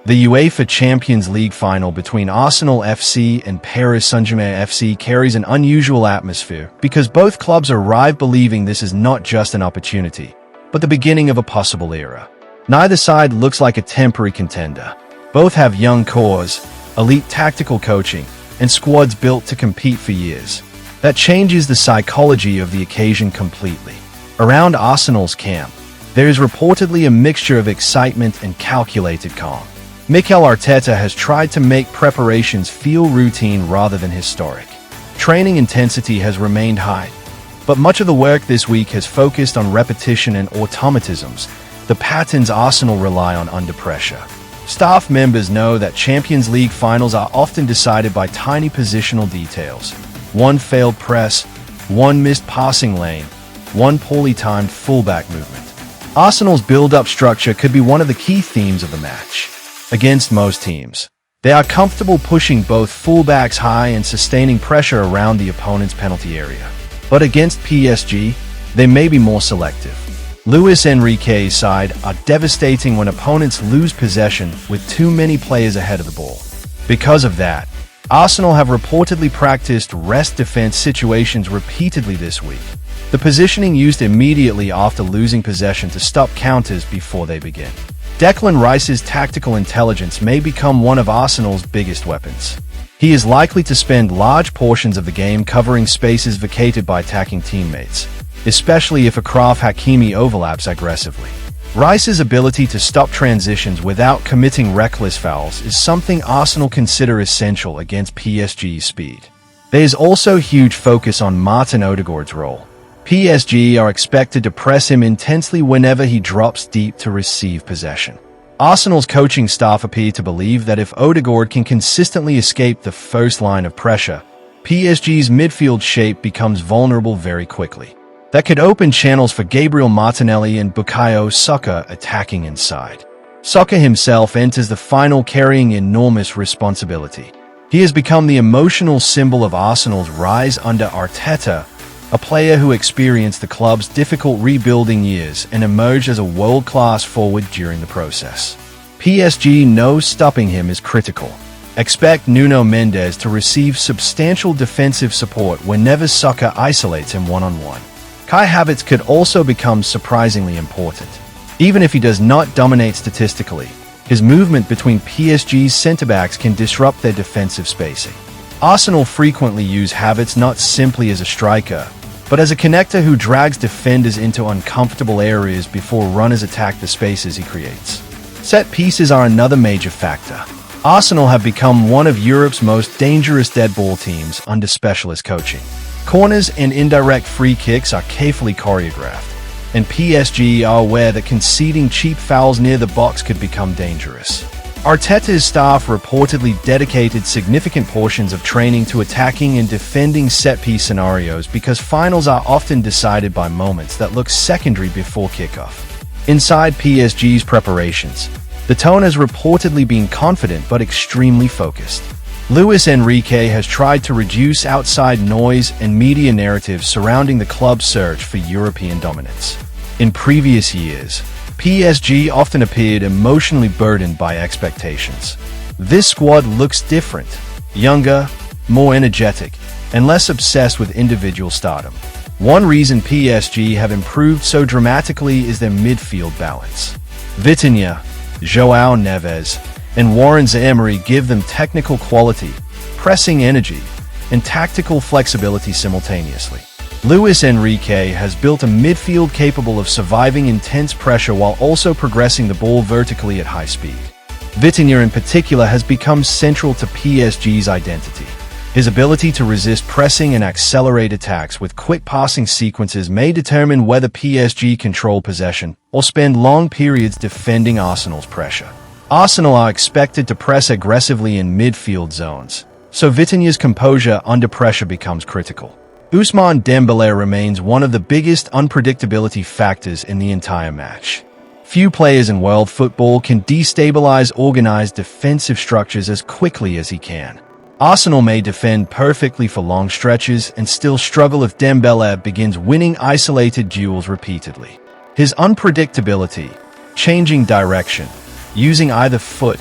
The UEFA Champions League final between Arsenal FC and Paris Saint-Germain FC carries an unusual atmosphere because both clubs arrive believing this is not just an opportunity, but the beginning of a possible era. Neither side looks like a temporary contender. Both have young cores, elite tactical coaching, and squads built to compete for years. That changes the psychology of the occasion completely. Around Arsenal's camp, there is reportedly a mixture of excitement and calculated calm. Mikel Arteta has tried to make preparations feel routine rather than historic. Training intensity has remained high, but much of the work this week has focused on repetition and automatisms, the patterns Arsenal rely on under pressure. Staff members know that Champions League finals are often decided by tiny positional details. One failed press, one missed passing lane, one poorly timed fullback movement. Arsenal's build-up structure could be one of the key themes of the match. Against most teams, they are comfortable pushing both fullbacks high and sustaining pressure around the opponent's penalty area. But against PSG, they may be more selective. Luis Enrique's side are devastating when opponents lose possession with too many players ahead of the ball. Because of that, Arsenal have reportedly practiced rest defense situations repeatedly this week. The positioning used immediately after losing possession to stop counters before they begin. Declan Rice's tactical intelligence may become one of Arsenal's biggest weapons. He is likely to spend large portions of the game covering spaces vacated by attacking teammates, especially if Achraf Hakimi overlaps aggressively. Rice's ability to stop transitions without committing reckless fouls is something Arsenal consider essential against PSG's speed. There is also huge focus on Martin Odegaard's role. PSG are expected to press him intensely whenever he drops deep to receive possession. Arsenal's coaching staff appear to believe that if Odegaard can consistently escape the first line of pressure, PSG's midfield shape becomes vulnerable very quickly. That could open channels for Gabriel Martinelli and Bukayo Saka attacking inside. Saka himself enters the final carrying enormous responsibility. He has become the emotional symbol of Arsenal's rise under Arteta, a player who experienced the club's difficult rebuilding years and emerged as a world-class forward during the process. PSG knows stopping him is critical. Expect Nuno Mendes to receive substantial defensive support whenever Saka isolates him one-on-one. Kai Havertz could also become surprisingly important. Even if he does not dominate statistically, his movement between PSG's centre-backs can disrupt their defensive spacing. Arsenal frequently use Havertz not simply as a striker, but as a connector who drags defenders into uncomfortable areas before runners attack the spaces he creates. Set pieces are another major factor. Arsenal have become one of Europe's most dangerous dead ball teams under specialist coaching. Corners and indirect free kicks are carefully choreographed, and PSG are aware that conceding cheap fouls near the box could become dangerous. Arteta's staff reportedly dedicated significant portions of training to attacking and defending set-piece scenarios because finals are often decided by moments that look secondary before kickoff. Inside PSG's preparations, the tone has reportedly been confident but extremely focused. Luis Enrique has tried to reduce outside noise and media narratives surrounding the club's search for European dominance. In previous years, PSG often appeared emotionally burdened by expectations. This squad looks different, younger, more energetic, and less obsessed with individual stardom. One reason PSG have improved so dramatically is their midfield balance. Vitinha, João Neves, and Warren Zaïre give them technical quality, pressing energy, and tactical flexibility simultaneously. Luis Enrique has built a midfield capable of surviving intense pressure while also progressing the ball vertically at high speed. Vitinha in particular has become central to PSG's identity. His ability to resist pressing and accelerate attacks with quick passing sequences may determine whether PSG control possession or spend long periods defending Arsenal's pressure. Arsenal are expected to press aggressively in midfield zones, so Vitinha's composure under pressure becomes critical. Ousmane Dembélé remains one of the biggest unpredictability factors in the entire match. Few players in world football can destabilize organized defensive structures as quickly as he can. Arsenal may defend perfectly for long stretches and still struggle if Dembélé begins winning isolated duels repeatedly. His unpredictability, changing direction, using either foot,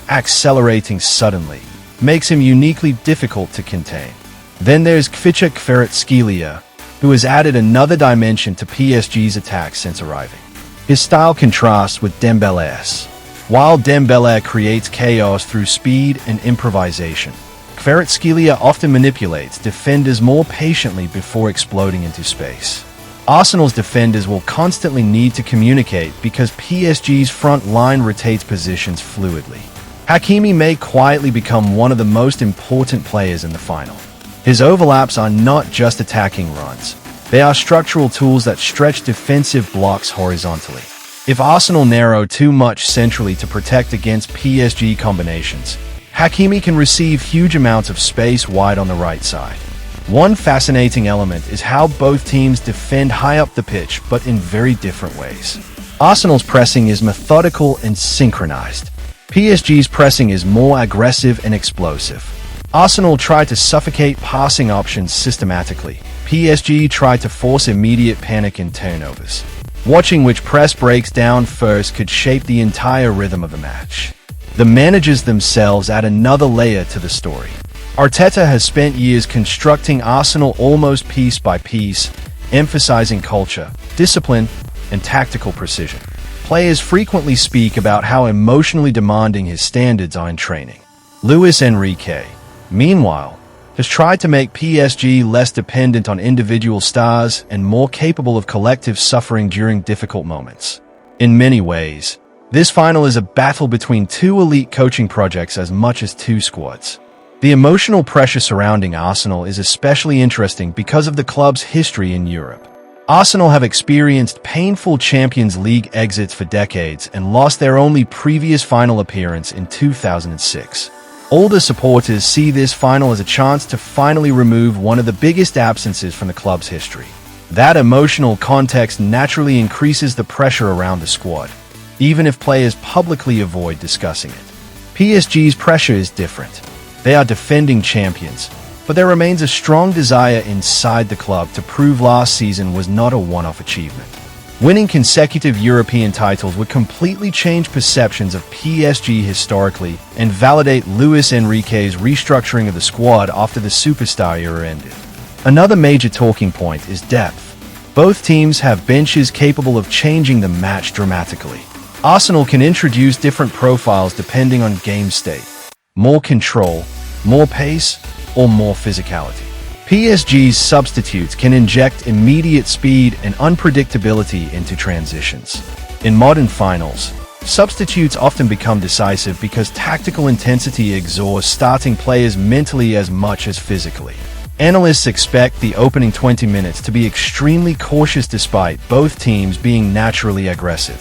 accelerating suddenly, makes him uniquely difficult to contain. Then there's Kvaratskhelia, who has added another dimension to PSG's attack since arriving. His style contrasts with Dembele's. While Dembele creates chaos through speed and improvisation, Kvaratskhelia often manipulates defenders more patiently before exploding into space. Arsenal's defenders will constantly need to communicate because PSG's front line rotates positions fluidly. Hakimi may quietly become one of the most important players in the final. His overlaps are not just attacking runs. They are structural tools that stretch defensive blocks horizontally. If Arsenal narrow too much centrally to protect against PSG combinations, Hakimi can receive huge amounts of space wide on the right side. One fascinating element is how both teams defend high up the pitch, but in very different ways. Arsenal's pressing is methodical and synchronized. PSG's pressing is more aggressive and explosive. Arsenal tried to suffocate passing options systematically. PSG tried to force immediate panic and turnovers. Watching which press breaks down first could shape the entire rhythm of the match. The managers themselves add another layer to the story. Arteta has spent years constructing Arsenal almost piece by piece, emphasizing culture, discipline, and tactical precision. Players frequently speak about how emotionally demanding his standards are in training. Luis Enrique, meanwhile, has tried to make PSG less dependent on individual stars and more capable of collective suffering during difficult moments. In many ways, this final is a battle between two elite coaching projects as much as two squads. The emotional pressure surrounding Arsenal is especially interesting because of the club's history in Europe. Arsenal have experienced painful Champions League exits for decades and lost their only previous final appearance in 2006. Older supporters see this final as a chance to finally remove one of the biggest absences from the club's history. That emotional context naturally increases the pressure around the squad, even if players publicly avoid discussing it. PSG's pressure is different. They are defending champions, but there remains a strong desire inside the club to prove last season was not a one-off achievement. Winning consecutive European titles would completely change perceptions of PSG historically and validate Luis Enrique's restructuring of the squad after the superstar era ended. Another major talking point is depth. Both teams have benches capable of changing the match dramatically. Arsenal can introduce different profiles depending on game state. More control, more pace, or more physicality. PSG's substitutes can inject immediate speed and unpredictability into transitions. In modern finals, substitutes often become decisive because tactical intensity exhausts starting players mentally as much as physically. Analysts expect the opening 20 minutes to be extremely cautious despite both teams being naturally aggressive.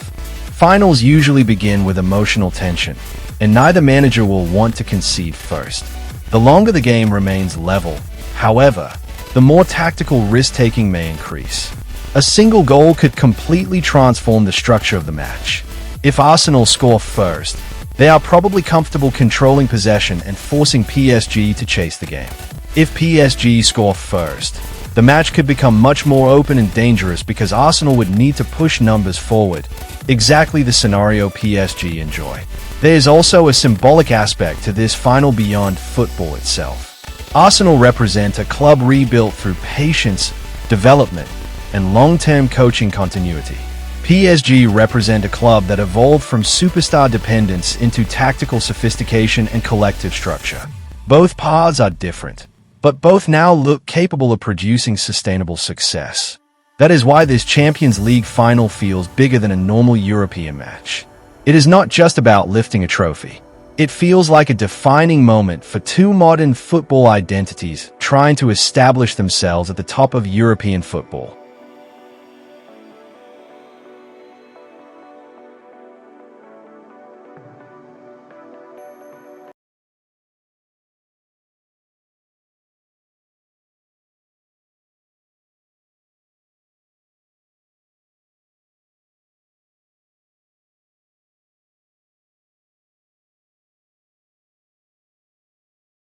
Finals usually begin with emotional tension, and neither manager will want to concede first. The longer the game remains level, however, the more tactical risk-taking may increase. A single goal could completely transform the structure of the match. If Arsenal score first, they are probably comfortable controlling possession and forcing PSG to chase the game. If PSG score first, the match could become much more open and dangerous because Arsenal would need to push numbers forward, exactly the scenario PSG enjoy. There is also a symbolic aspect to this final beyond football itself. Arsenal represent a club rebuilt through patience, development, and long-term coaching continuity. PSG represent a club that evolved from superstar dependence into tactical sophistication and collective structure. Both paths are different, but both now look capable of producing sustainable success. That is why this Champions League final feels bigger than a normal European match. It is not just about lifting a trophy. It feels like a defining moment for two modern football identities trying to establish themselves at the top of European football.